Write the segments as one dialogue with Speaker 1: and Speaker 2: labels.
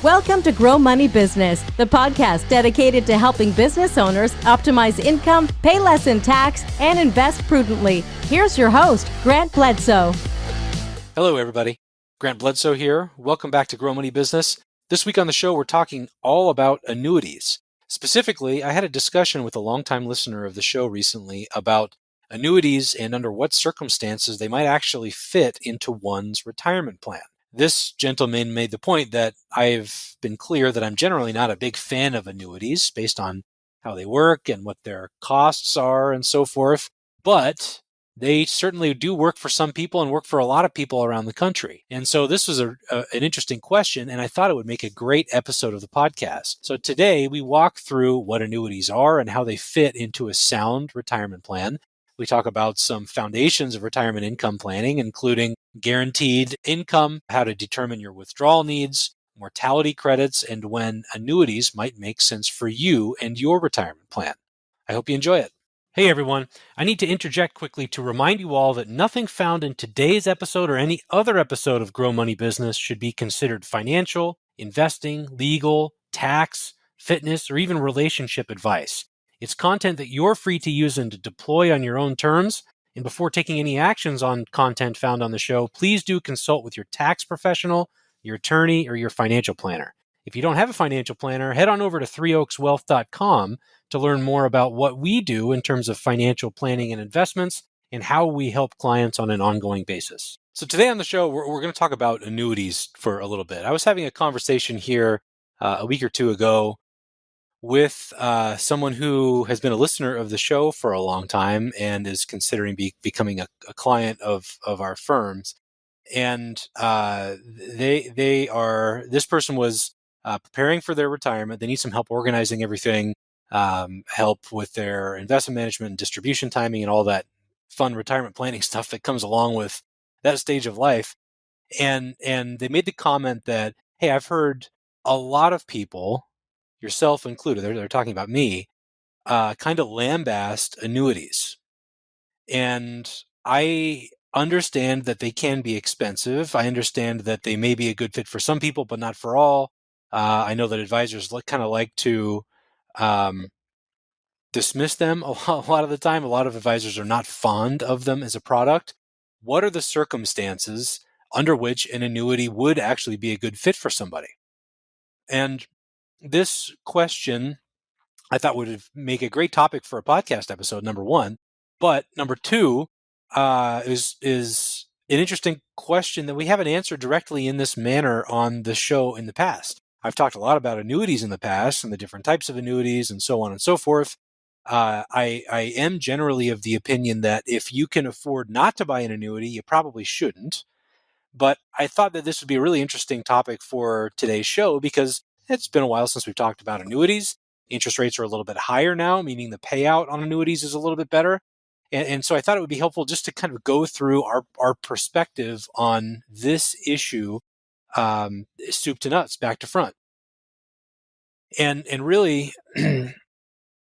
Speaker 1: Welcome to Grow Money Business, the podcast dedicated to helping business owners optimize income, pay less in tax, and invest prudently. Here's your host, Grant Bledsoe.
Speaker 2: Hello, everybody. Grant Bledsoe here. Welcome back to Grow Money Business. This week on the show, we're talking all about annuities. Specifically, I had a discussion with a longtime listener of the show recently about annuities and under what circumstances they might actually fit into one's retirement plan. This gentleman made the point that I've been clear that I'm generally not a big fan of annuities based on how they work and what their costs are and so forth, but they certainly do work for some people and work for a lot of people around the country. And so this was an interesting question, and I thought it would make a great episode of the podcast. So today we walk through what annuities are and how they fit into a sound retirement plan. We talk about some foundations of retirement income planning, including guaranteed income, how to determine your withdrawal needs, mortality credits, and when annuities might make sense for you and your retirement plan. I hope you enjoy it. Hey everyone, I need to interject quickly to remind you all that nothing found in today's episode or any other episode of Grow Money Business should be considered financial, investing, legal, tax, fitness, or even relationship advice. It's content that you're free to use and to deploy on your own terms. And before taking any actions on content found on the show, please do consult with your tax professional, your attorney, or your financial planner. If you don't have a financial planner, head on over to threeoakswealth.com to learn more about what we do in terms of financial planning and investments and how we help clients on an ongoing basis. So today on the show, we're going to talk about annuities for a little bit. I was having a conversation here a week or two ago with someone who has been a listener of the show for a long time and is considering becoming a client of our firms. And this person was preparing for their retirement. They need some help organizing everything, help with their investment management and distribution timing and all that fun retirement planning stuff that comes along with that stage of life. And they made the comment that, hey, I've heard a lot of people, yourself included, they're talking about me, kind of lambast annuities. And I understand that they can be expensive. I understand that they may be a good fit for some people, but not for all. I know that advisors kind of like to dismiss them a lot of the time. A lot of advisors are not fond of them as a product. What are the circumstances under which an annuity would actually be a good fit for somebody? And this question I thought would make a great topic for a podcast episode, number one. But number two is an interesting question that we haven't answered directly in this manner on the show in the past. I've talked a lot about annuities in the past and the different types of annuities and so on and so forth. I am generally of the opinion that if you can afford not to buy an annuity, you probably shouldn't. But I thought that this would be a really interesting topic for today's show because it's been a while since we've talked about annuities. Interest rates are a little bit higher now, meaning the payout on annuities is a little bit better. And so I thought it would be helpful just to kind of go through our perspective on this issue, soup to nuts, back to front. And really,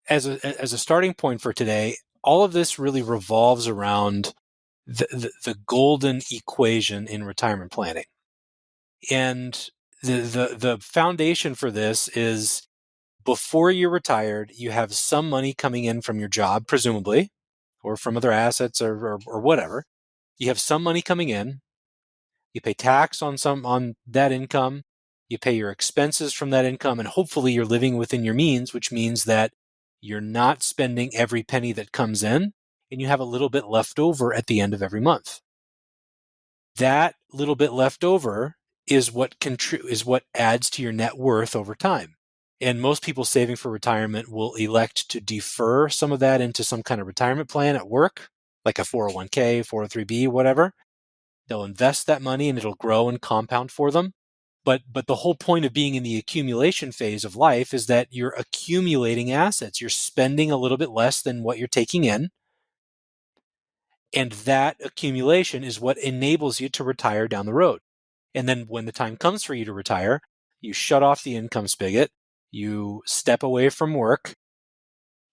Speaker 2: as a starting point for today, all of this really revolves around the golden equation in retirement planning. And the foundation for this is before you're retired, you have some money coming in from your job, presumably, or from other assets or whatever. You have some money coming in. You pay tax on that income. You pay your expenses from that income, and hopefully you're living within your means, which means that you're not spending every penny that comes in, and you have a little bit left over at the end of every month. That little bit left over is what adds to your net worth over time. And most people saving for retirement will elect to defer some of that into some kind of retirement plan at work, like a 401k, 403b, whatever. They'll invest that money and it'll grow and compound for them. But the whole point of being in the accumulation phase of life is that you're accumulating assets. You're spending a little bit less than what you're taking in. And that accumulation is what enables you to retire down the road. And then when the time comes for you to retire, you shut off the income spigot, you step away from work,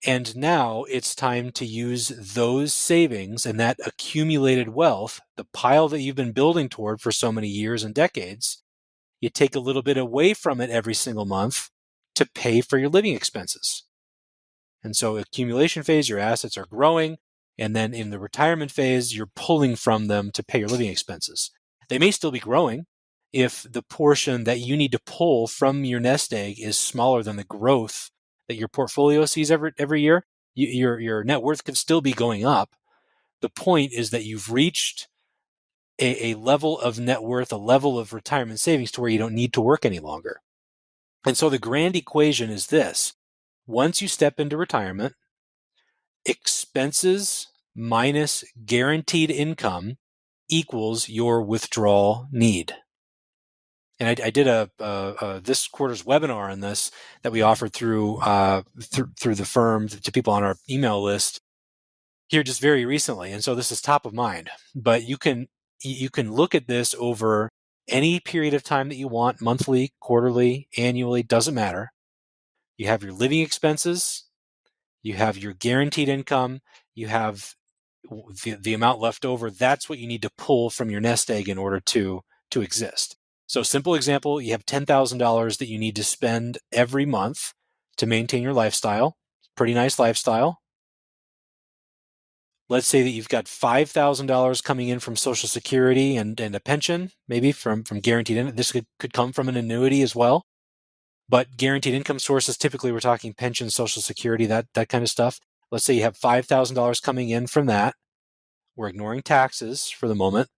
Speaker 2: and now it's time to use those savings and that accumulated wealth, the pile that you've been building toward for so many years and decades, you take a little bit away from it every single month to pay for your living expenses. And so accumulation phase, your assets are growing. And then in the retirement phase, you're pulling from them to pay your living expenses. They may still be growing if the portion that you need to pull from your nest egg is smaller than the growth that your portfolio sees every year. Your net worth could still be going up. The point is that you've reached a level of net worth, a level of retirement savings to where you don't need to work any longer. And so the grand equation is this. Once you step into retirement, expenses minus guaranteed income equals your withdrawal need. And I did this quarter's webinar on this that we offered through the firm to people on our email list here just very recently. And so this is top of mind. But you can look at this over any period of time that you want, monthly, quarterly, annually, doesn't matter. You have your living expenses, you have your guaranteed income, you have the amount left over. That's what you need to pull from your nest egg in order to exist. So simple example, you have $10,000 that you need to spend every month to maintain your lifestyle. Pretty nice lifestyle. Let's say that you've got $5,000 coming in from Social Security and a pension, maybe from guaranteed income. This could come from an annuity as well. But guaranteed income sources, typically we're talking pension, Social Security, that kind of stuff. Let's say you have $5,000 coming in from that. We're ignoring taxes for the moment.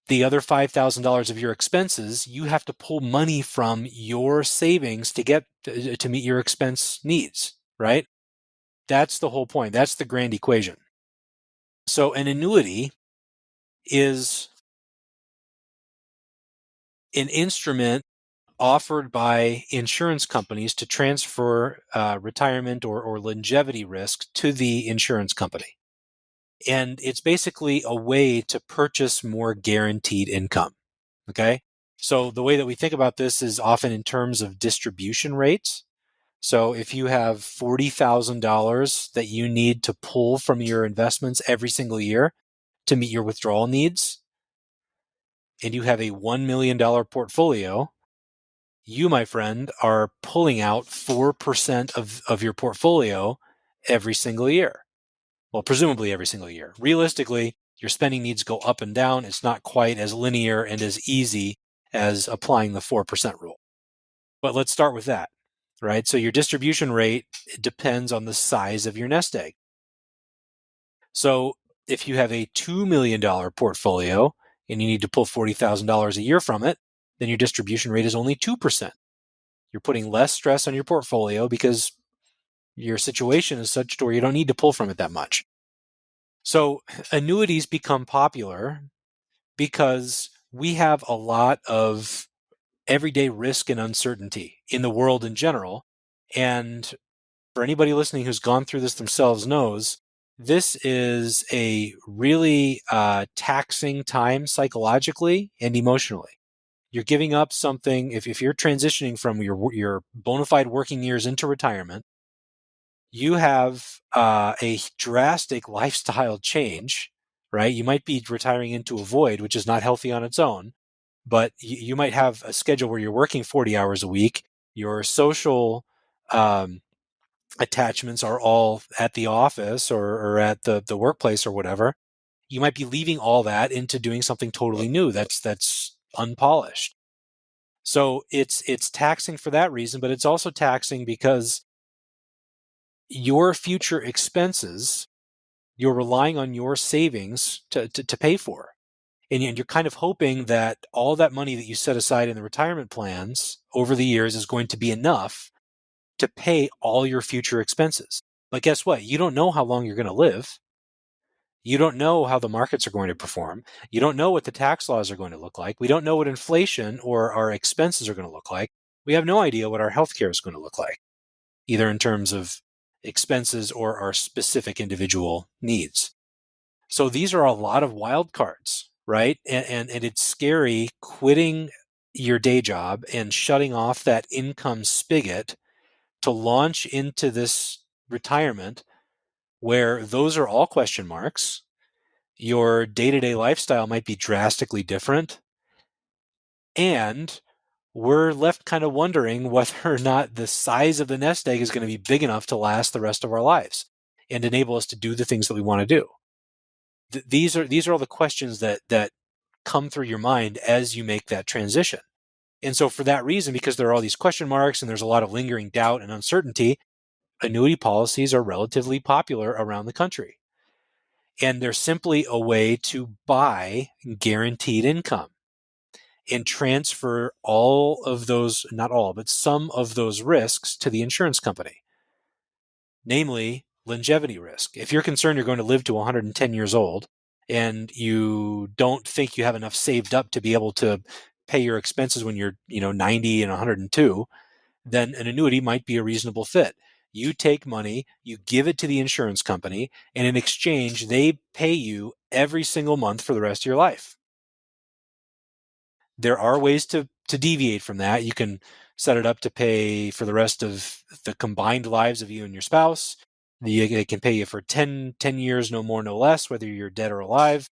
Speaker 2: The other $5,000 of your expenses, you have to pull money from your savings to get to meet your expense needs, right? That's the whole point. That's the grand equation. So an annuity is an instrument offered by insurance companies to transfer retirement or longevity risk to the insurance company. And it's basically a way to purchase more guaranteed income. Okay. So the way that we think about this is often in terms of distribution rates. So if you have $40,000 that you need to pull from your investments every single year to meet your withdrawal needs, and you have a $1 million portfolio, you, my friend, are pulling out 4% of your portfolio every single year. Well, presumably every single year. Realistically, your spending needs go up and down. It's not quite as linear and as easy as applying the 4% rule. But let's start with that, right? So your distribution rate depends on the size of your nest egg. So if you have a $2 million portfolio and you need to pull $40,000 a year from it, then your distribution rate is only 2%. You're putting less stress on your portfolio because your situation is such to where you don't need to pull from it that much. So annuities become popular because we have a lot of everyday risk and uncertainty in the world in general. And for anybody listening who's gone through this themselves knows, this is a really taxing time psychologically and emotionally. You're giving up something. If you're transitioning from your bona fide working years into retirement, you have a drastic lifestyle change, right? You might be retiring into a void, which is not healthy on its own, but you might have a schedule where you're working 40 hours a week. Your social attachments are all at the office or at the workplace or whatever. You might be leaving all that into doing something totally new that's unpolished. So it's taxing for that reason, but it's also taxing because your future expenses, you're relying on your savings to pay for. And you're kind of hoping that all that money that you set aside in the retirement plans over the years is going to be enough to pay all your future expenses. But guess what? You don't know how long you're going to live. You don't know how the markets are going to perform. You don't know what the tax laws are going to look like. We don't know what inflation or our expenses are going to look like. We have no idea what our healthcare is going to look like, either in terms of expenses or our specific individual needs. So these are a lot of wild cards, right? And it's scary quitting your day job and shutting off that income spigot to launch into this retirement where those are all question marks. Your day-to-day lifestyle might be drastically different. And we're left kind of wondering whether or not the size of the nest egg is going to be big enough to last the rest of our lives and enable us to do the things that we want to do. These are all the questions that come through your mind as you make that transition. And so for that reason, because there are all these question marks and there's a lot of lingering doubt and uncertainty, annuity policies are relatively popular around the country. And they're simply a way to buy guaranteed income and transfer all of those, not all, but some of those risks to the insurance company, namely longevity risk. If you're concerned you're going to live to 110 years old and you don't think you have enough saved up to be able to pay your expenses when you're 90 and 102, then an annuity might be a reasonable fit. You take money, you give it to the insurance company, and in exchange, they pay you every single month for the rest of your life. There are ways to deviate from that. You can set it up to pay for the rest of the combined lives of you and your spouse. They can pay you for 10 years, no more, no less, whether you're dead or alive.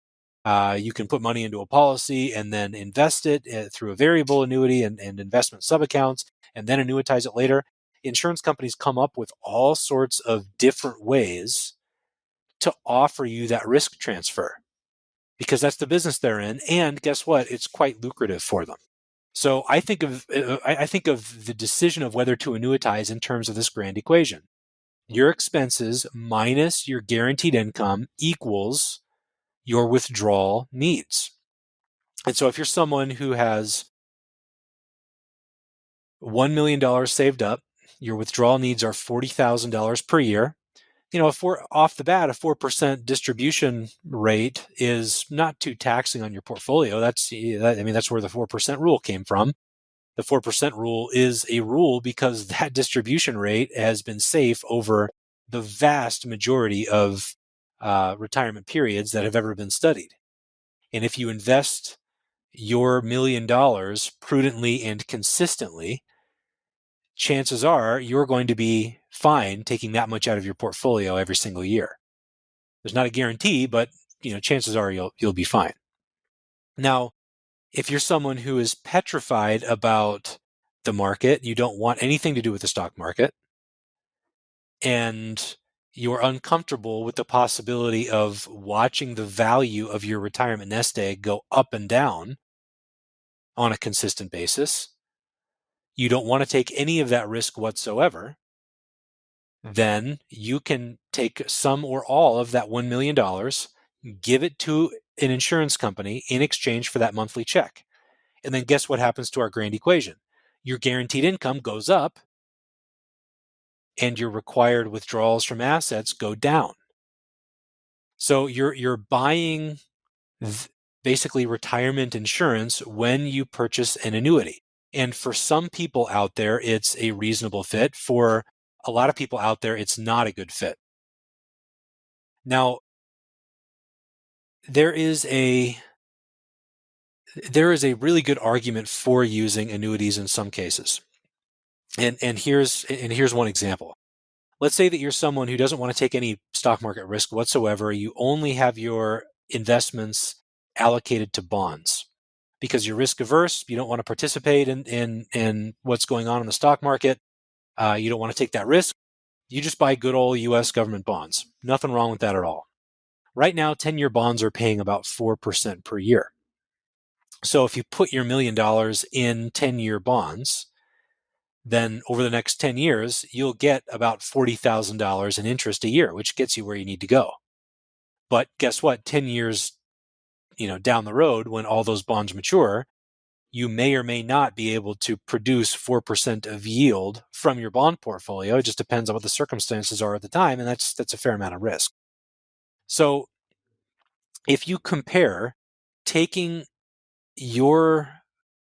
Speaker 2: You can put money into a policy and then invest it through a variable annuity and investment sub-accounts, and then annuitize it later. Insurance companies come up with all sorts of different ways to offer you that risk transfer because that's the business they're in. And guess what? It's quite lucrative for them. So I think of the decision of whether to annuitize in terms of this grand equation. Your expenses minus your guaranteed income equals your withdrawal needs. And so if you're someone who has $1 million saved up, your withdrawal needs are $40,000 per year. Off the bat, a 4% distribution rate is not too taxing on your portfolio. That's where the 4% rule came from. The 4% rule is a rule because that distribution rate has been safe over the vast majority of retirement periods that have ever been studied. And if you invest your $1 million prudently and consistently, chances are you're going to be fine taking that much out of your portfolio every single year. There's not a guarantee, but chances are you'll be fine. Now, if you're someone who is petrified about the market, you don't want anything to do with the stock market, and you're uncomfortable with the possibility of watching the value of your retirement nest egg go up and down on a consistent basis, you don't want to take any of that risk whatsoever, then you can take some or all of that $1 million, give it to an insurance company in exchange for that monthly check. And then guess what happens to our grand equation? Your guaranteed income goes up and your required withdrawals from assets go down. So you're buying basically retirement insurance when you purchase an annuity. And for some people out there, it's a reasonable fit. For a lot of people out there, it's not a good fit. Now, there is a really good argument for using annuities in some cases. And here's one example. Let's say that you're someone who doesn't want to take any stock market risk whatsoever. You only have your investments allocated to bonds because you're risk averse. You don't want to participate in what's going on in the stock market. You don't want to take that risk. You just buy good old U.S. government bonds. Nothing wrong with that at all. Right now, 10-year bonds are paying about 4% per year. So if you put your $1 million in 10-year bonds, then over the next 10 years, you'll get about $40,000 in interest a year, which gets you where you need to go. But guess what? 10 years, down the road, when all those bonds mature, you may or may not be able to produce 4% of yield from your bond portfolio. It just depends on what the circumstances are at the time, and that's a fair amount of risk. So if you compare taking your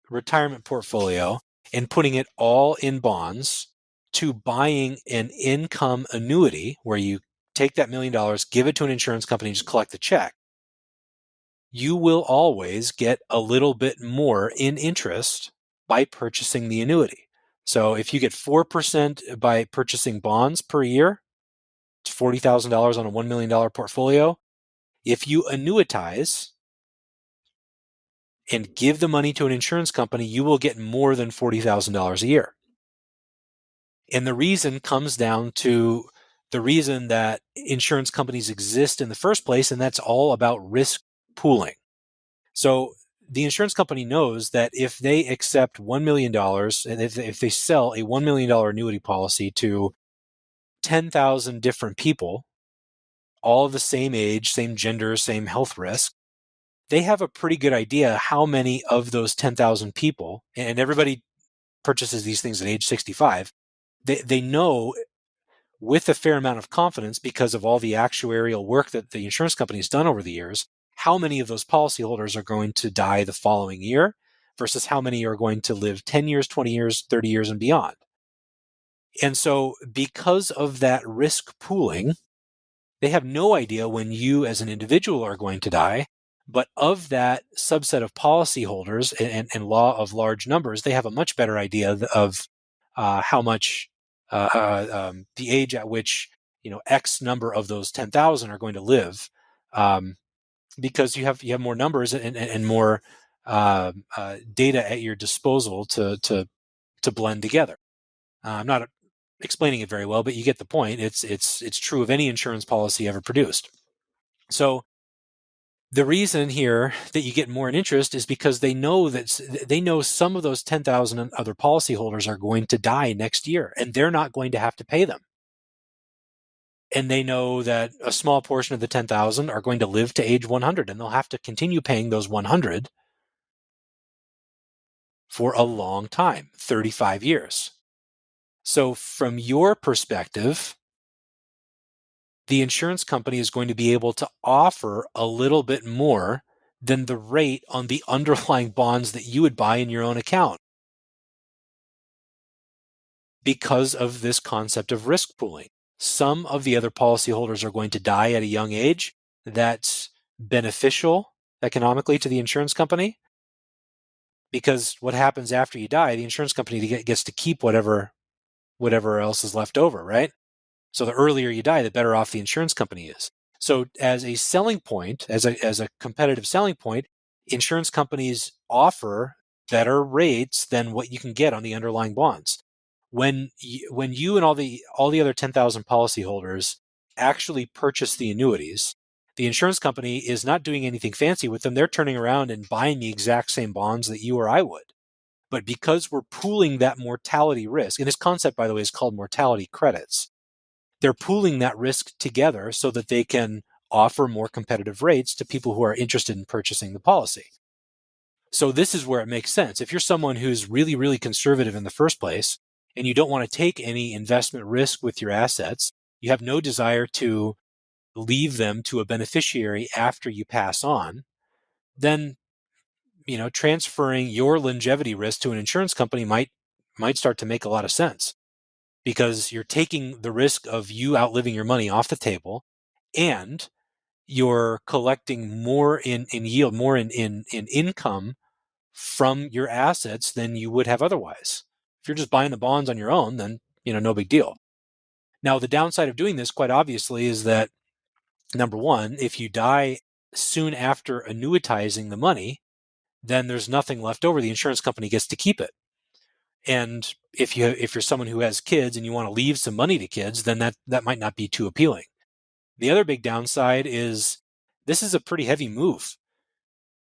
Speaker 2: retirement portfolio and putting it all in bonds to buying an income annuity where you take that $1 million, give it to an insurance company, just collect the check, you will always get a little bit more in interest by purchasing the annuity. So if you get 4% by purchasing bonds per year, it's $40,000 on a $1 million portfolio. If you annuitize and give the money to an insurance company, you will get more than $40,000 a year. And the reason comes down to the reason that insurance companies exist in the first place, and that's all about risk pooling. So the insurance company knows that if they accept $1 million, and if they sell a $1 million annuity policy to 10,000 different people, all of the same age, same gender, same health risk, they have a pretty good idea how many of those 10,000 people, and everybody purchases these things at age 65, they know with a fair amount of confidence, because of all the actuarial work that the insurance company has done over the years, how many of those policyholders are going to die the following year versus how many are going to live 10 years, 20 years, 30 years, and beyond. And so because of that risk pooling, they have no idea when you as an individual are going to die, but of that subset of policyholders and law of large numbers, they have a much better idea of how much the age at which X number of those 10,000 are going to live, because you have more numbers and more data at your disposal to blend together. I'm not explaining it very well, but you get the point. It's true of any insurance policy ever produced. So the reason here that you get more in interest is because they know some of those 10,000 other policyholders are going to die next year, and they're not going to have to pay them. And they know that a small portion of the 10,000 are going to live to age 100, and they'll have to continue paying those 100 for a long time, 35 years. So from your perspective, the insurance company is going to be able to offer a little bit more than the rate on the underlying bonds that you would buy in your own account, because of this concept of risk pooling. Some of the other policyholders are going to die at a young age. That's beneficial economically to the insurance company, because what happens after you die, the insurance company gets to keep whatever else is left over, right? So the earlier you die, the better off the insurance company is. So as a selling point, as a competitive selling point, insurance companies offer better rates than what you can get on the underlying bonds. When you and all the other 10,000 policyholders actually purchase the annuities, the insurance company is not doing anything fancy with them. They're turning around and buying the exact same bonds that you or I would. But because we're pooling that mortality risk, and this concept, by the way, is called mortality credits, they're pooling that risk together so that they can offer more competitive rates to people who are interested in purchasing the policy. So this is where it makes sense. If you're someone who's really, really conservative in the first place, and you don't want to take any investment risk with your assets, you have no desire to leave them to a beneficiary after you pass on, then transferring your longevity risk to an insurance company might start to make a lot of sense, because you're taking the risk of you outliving your money off the table, and you're collecting more in yield, more in income from your assets than you would have otherwise. If you're just buying the bonds on your own, then no big deal. Now, the downside of doing this, quite obviously, is that, number one, if you die soon after annuitizing the money, then there's nothing left over. The insurance company gets to keep it. And if you're someone who has kids and you want to leave some money to kids, then that might not be too appealing. The other big downside is this is a pretty heavy move.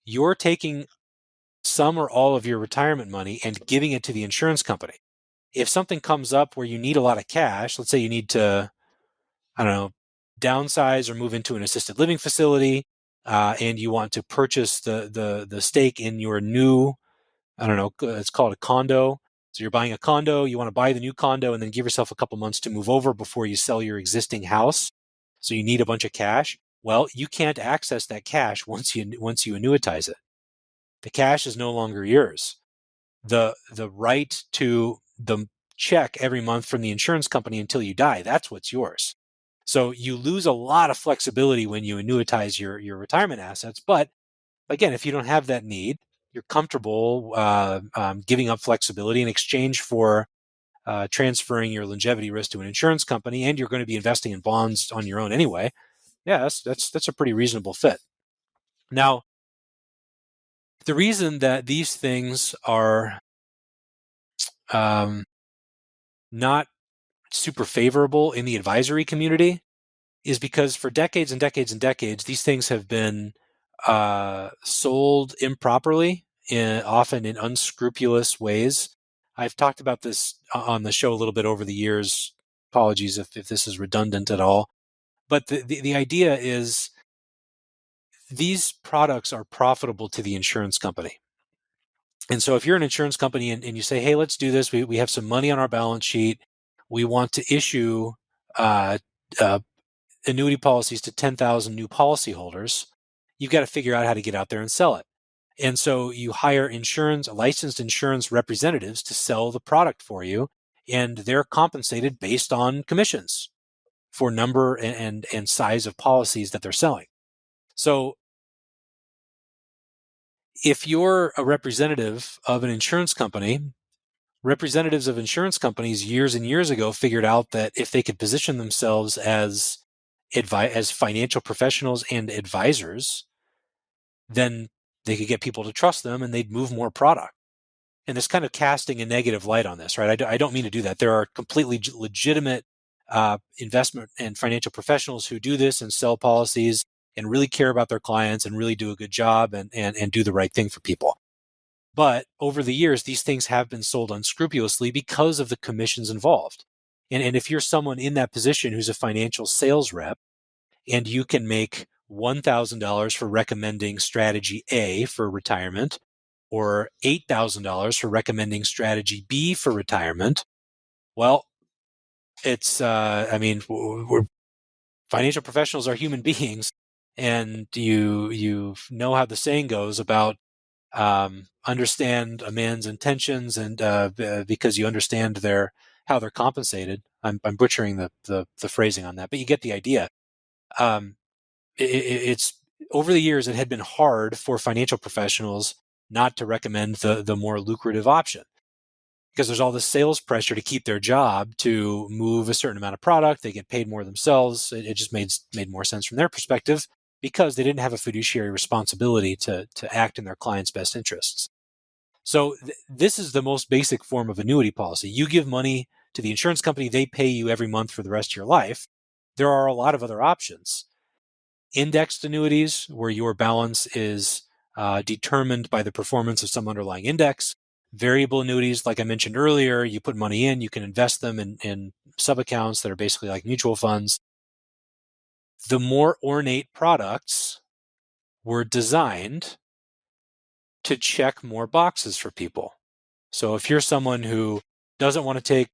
Speaker 2: You're taking some or all of your retirement money and giving it to the insurance company. If something comes up where you need a lot of cash, let's say you need to, downsize or move into an assisted living facility, and you want to purchase the stake in your new, it's called a condo. So you're buying a condo, you want to buy the new condo and then give yourself a couple months to move over before you sell your existing house. So you need a bunch of cash. Well, you can't access that cash once you annuitize it. The cash is no longer yours. The right to the check every month from the insurance company until you die, that's what's yours. So you lose a lot of flexibility when you annuitize your retirement assets. But again, if you don't have that need, you're comfortable giving up flexibility in exchange for transferring your longevity risk to an insurance company, and you're going to be investing in bonds on your own anyway. Yeah, that's a pretty reasonable fit. Now, The reason that these things are not super favorable in the advisory community is because for decades and decades and decades, these things have been sold improperly, often in unscrupulous ways. I've talked about this on the show a little bit over the years. Apologies if this is redundant at all. But the idea is these products are profitable to the insurance company. And so if you're an insurance company and you say, hey, let's do this, we have some money on our balance sheet, we want to issue uh, uh, annuity policies to 10,000 new policyholders, you've got to figure out how to get out there and sell it. And so you hire licensed insurance representatives to sell the product for you, and they're compensated based on commissions for number and size of policies that they're selling. So if you're a representative of an insurance company, representatives of insurance companies years and years ago figured out that if they could position themselves as financial professionals and advisors, then they could get people to trust them and they'd move more product. And it's kind of casting a negative light on this, right? I don't mean to do that. There are completely legitimate investment and financial professionals who do this and sell policies and really care about their clients and really do a good job and do the right thing for people. But over the years, these things have been sold unscrupulously because of the commissions involved. And if you're someone in that position who's a financial sales rep and you can make $1,000 for recommending strategy A for retirement or $8,000 for recommending strategy B for retirement, well, it's, we're financial professionals are human beings, and you know how the saying goes about understand a man's intentions, and because you understand how they're compensated. I'm butchering the phrasing on that, but you get the idea. It's over the years it had been hard for financial professionals not to recommend the more lucrative option because there's all this sales pressure to keep their job, to move a certain amount of product. They get paid more themselves. It just made more sense from their perspective because they didn't have a fiduciary responsibility to act in their clients' best interests. So this is the most basic form of annuity policy. You give money to the insurance company, they pay you every month for the rest of your life. There are a lot of other options. Indexed annuities, where your balance is determined by the performance of some underlying index. Variable annuities, like I mentioned earlier, you put money in, you can invest them in sub-accounts that are basically like mutual funds. The more ornate products were designed to check more boxes for people. So if you're someone who doesn't want to take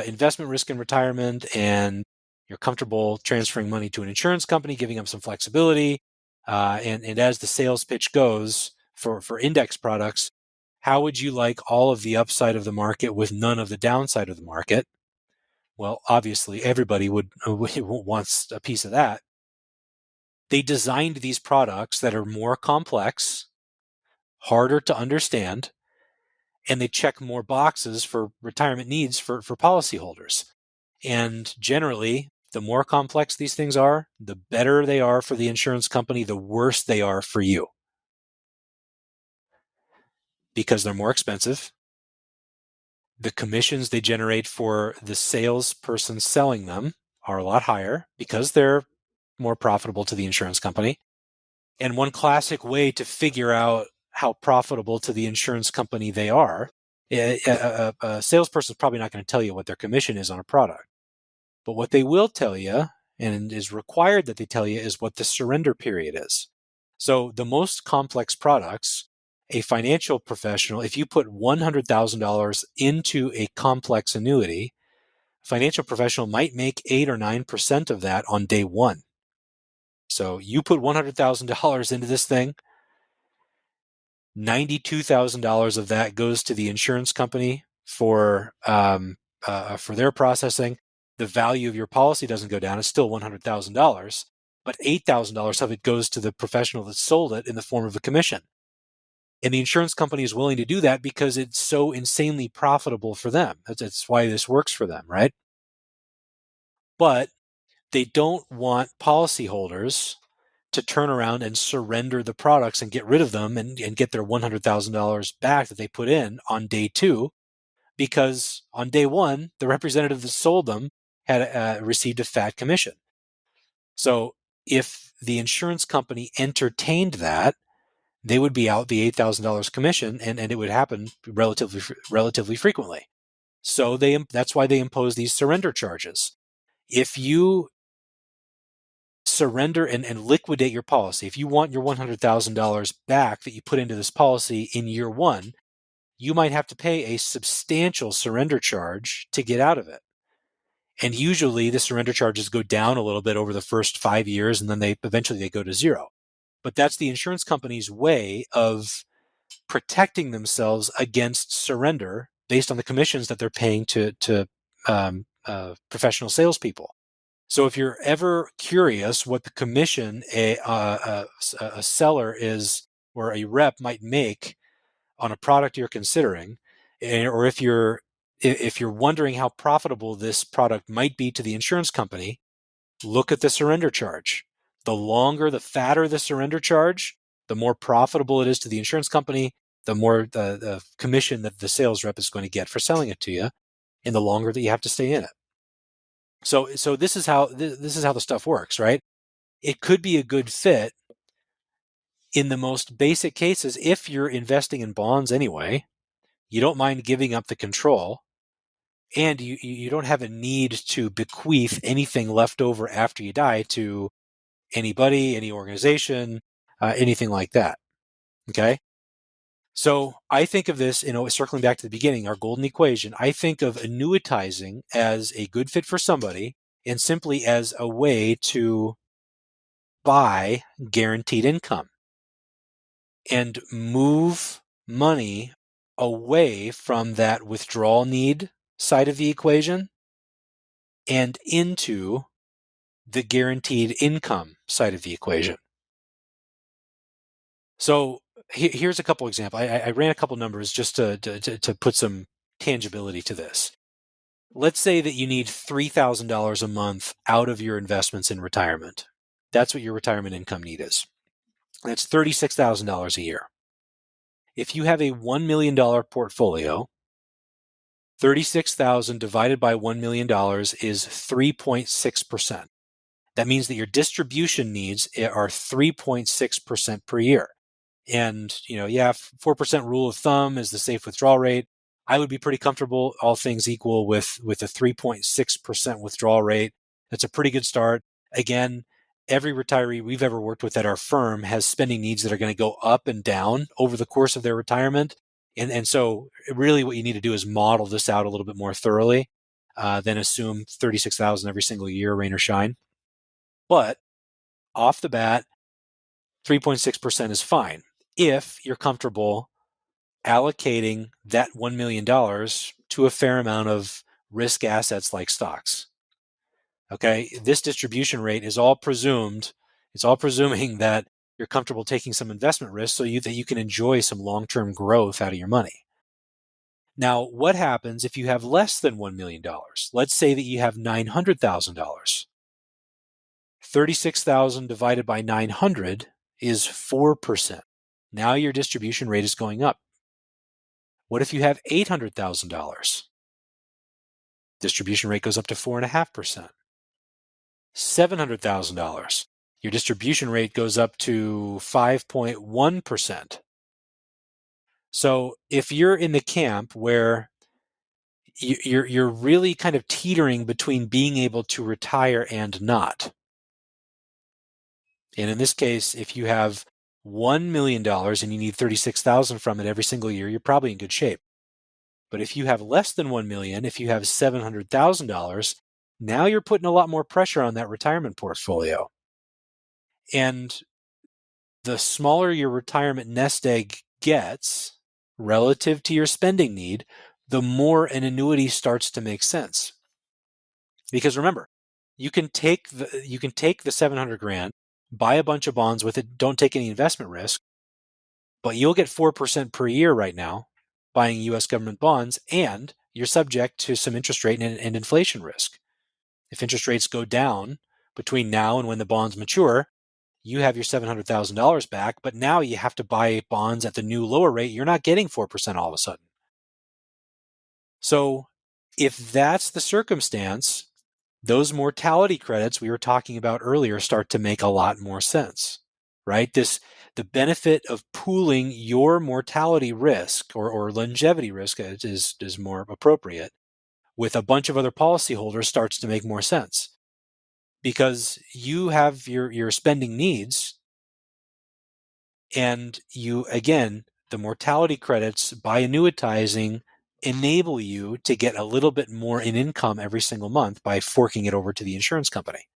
Speaker 2: investment risk in retirement and you're comfortable transferring money to an insurance company, giving them some flexibility, and as the sales pitch goes for index products, how would you like all of the upside of the market with none of the downside of the market? Well, obviously, everybody wants a piece of that. They designed these products that are more complex, harder to understand, and they check more boxes for retirement needs for policyholders. And generally, the more complex these things are, the better they are for the insurance company, the worse they are for you. Because they're more expensive. The commissions they generate for the salesperson selling them are a lot higher because they're more profitable to the insurance company. And one classic way to figure out how profitable to the insurance company they are, a salesperson is probably not going to tell you what their commission is on a product. But what they will tell you, and is required that they tell you, is what the surrender period is. So the most complex products, a financial professional, if you put $100,000 into a complex annuity, a financial professional might make 8 or 9% of that on day one. So you put $100,000 into this thing, $92,000 of that goes to the insurance company for their processing. The value of your policy doesn't go down; it's still $100,000, but $8,000 of it goes to the professional that sold it in the form of a commission. And the insurance company is willing to do that because it's so insanely profitable for them. That's why this works for them, right? But they don't want policyholders to turn around and surrender the products and get rid of them and get their $100,000 back that they put in on day 2, because on day 1, the representative that sold them had received a fat commission. So if the insurance company entertained that, they would be out the $8,000 commission, and it would happen relatively frequently. So that's why they impose these surrender charges. If you surrender and liquidate your policy, if you want your $100,000 back that you put into this policy in year 1, you might have to pay a substantial surrender charge to get out of it. And usually the surrender charges go down a little bit over the first 5 years, and then eventually they go to zero. But that's the insurance company's way of protecting themselves against surrender based on the commissions that they're paying to professional salespeople. So if you're ever curious what the commission a seller is or a rep might make on a product you're considering, or if you're wondering how profitable this product might be to the insurance company, look at the surrender charge. The fatter the surrender charge, the more profitable it is to the insurance company, the more the commission that the sales rep is going to get for selling it to you, and the longer that you have to stay in it. So this is how the stuff works, right? It could be a good fit in the most basic cases if you're investing in bonds anyway. You don't mind giving up the control, and you don't have a need to bequeath anything left over after you die to anybody, any organization, anything like that. Okay? So I think of this, circling back to the beginning, our golden equation, I think of annuitizing as a good fit for somebody and simply as a way to buy guaranteed income and move money away from that withdrawal need side of the equation and into the guaranteed income side of the equation. So here's a couple examples. I ran a couple numbers just to put some tangibility to this. Let's say that you need $3,000 a month out of your investments in retirement. That's what your retirement income need is. That's $36,000 a year. If you have a $1 million portfolio, $36,000 divided by $1 million is 3.6%. That means that your distribution needs are 3.6% per year. And, 4% rule of thumb is the safe withdrawal rate. I would be pretty comfortable, all things equal, with a 3.6% withdrawal rate. That's a pretty good start. Again, every retiree we've ever worked with at our firm has spending needs that are going to go up and down over the course of their retirement. And so really what you need to do is model this out a little bit more thoroughly than assume $36,000 every single year, rain or shine. But off the bat, 3.6% is fine if you're comfortable allocating that $1 million to a fair amount of risk assets like stocks. Okay, this distribution rate is all presumed. It's all presuming that you're comfortable taking some investment risk so that you can enjoy some long-term growth out of your money. Now, what happens if you have less than $1 million? Let's say that you have $900,000. 36,000 divided by 900 is 4%. Now your distribution rate is going up. What if you have $800,000? Distribution rate goes up to 4.5%. $700,000. Your distribution rate goes up to 5.1%. So if you're in the camp where you're really kind of teetering between being able to retire and not, and in this case, if you have $1 million and you need $36,000 from it every single year, you're probably in good shape. But if you have less than $1 million, if you have $700,000, now you're putting a lot more pressure on that retirement portfolio. And the smaller your retirement nest egg gets relative to your spending need, the more an annuity starts to make sense. Because remember, you can take the $700,000, buy a bunch of bonds with it, don't take any investment risk, but you'll get 4% per year right now buying U.S. government bonds, and you're subject to some interest rate and inflation risk. If interest rates go down between now and when the bonds mature, you have your $700,000 back, but now you have to buy bonds at the new lower rate. You're not getting 4% all of a sudden. So if that's the circumstance, those mortality credits we were talking about earlier start to make a lot more sense, right? The benefit of pooling your mortality risk or longevity risk is more appropriate with a bunch of other policyholders starts to make more sense because you have your spending needs and the mortality credits by annuitizing enable you to get a little bit more in income every single month by forking it over to the insurance company.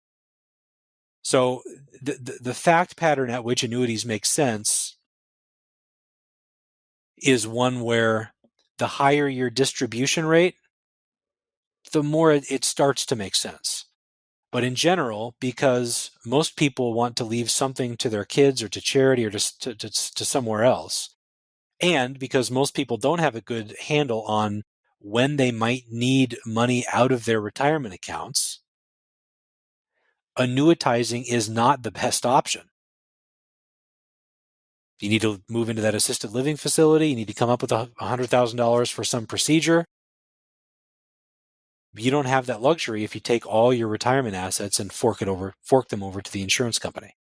Speaker 2: So the fact pattern at which annuities make sense is one where the higher your distribution rate, the more it starts to make sense. But in general, because most people want to leave something to their kids or to charity or to somewhere else, and because most people don't have a good handle on when they might need money out of their retirement accounts, annuitizing is not the best option. You need to move into that assisted living facility. You need to come up with $100,000 for some procedure. You don't have that luxury if you take all your retirement assets and fork them over to the insurance company.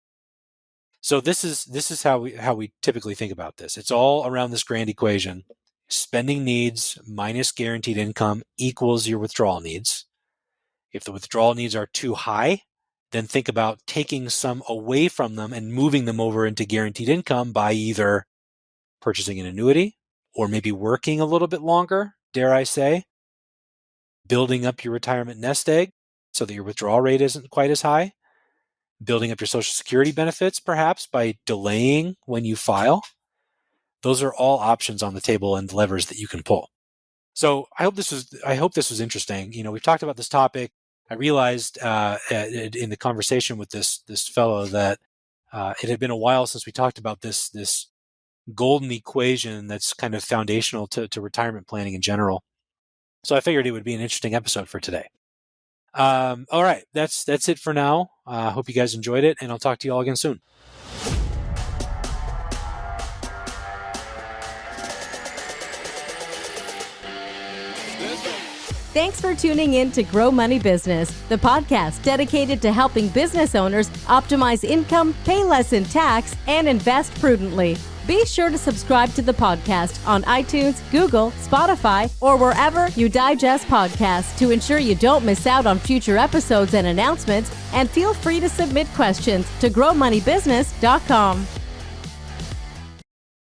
Speaker 2: So this is how we typically think about this. It's all around this grand equation. Spending needs minus guaranteed income equals your withdrawal needs. If the withdrawal needs are too high, then think about taking some away from them and moving them over into guaranteed income by either purchasing an annuity or maybe working a little bit longer, dare I say, building up your retirement nest egg so that your withdrawal rate isn't quite as high, building up your Social Security benefits perhaps by delaying when you file. Those are all options on the table and levers that you can pull. So I hope this was interesting. We've talked about this topic. I realized in the conversation with this fellow that it had been a while since we talked about this golden equation that's kind of foundational to retirement planning in general. So I figured it would be an interesting episode for today. All right, that's it for now. Hope you guys enjoyed it, and I'll talk to you all again soon.
Speaker 1: Thanks for tuning in to Grow Money Business, the podcast dedicated to helping business owners optimize income, pay less in tax, and invest prudently. Be sure to subscribe to the podcast on iTunes, Google, Spotify, or wherever you digest podcasts to ensure you don't miss out on future episodes and announcements, and feel free to submit questions to growmoneybusiness.com.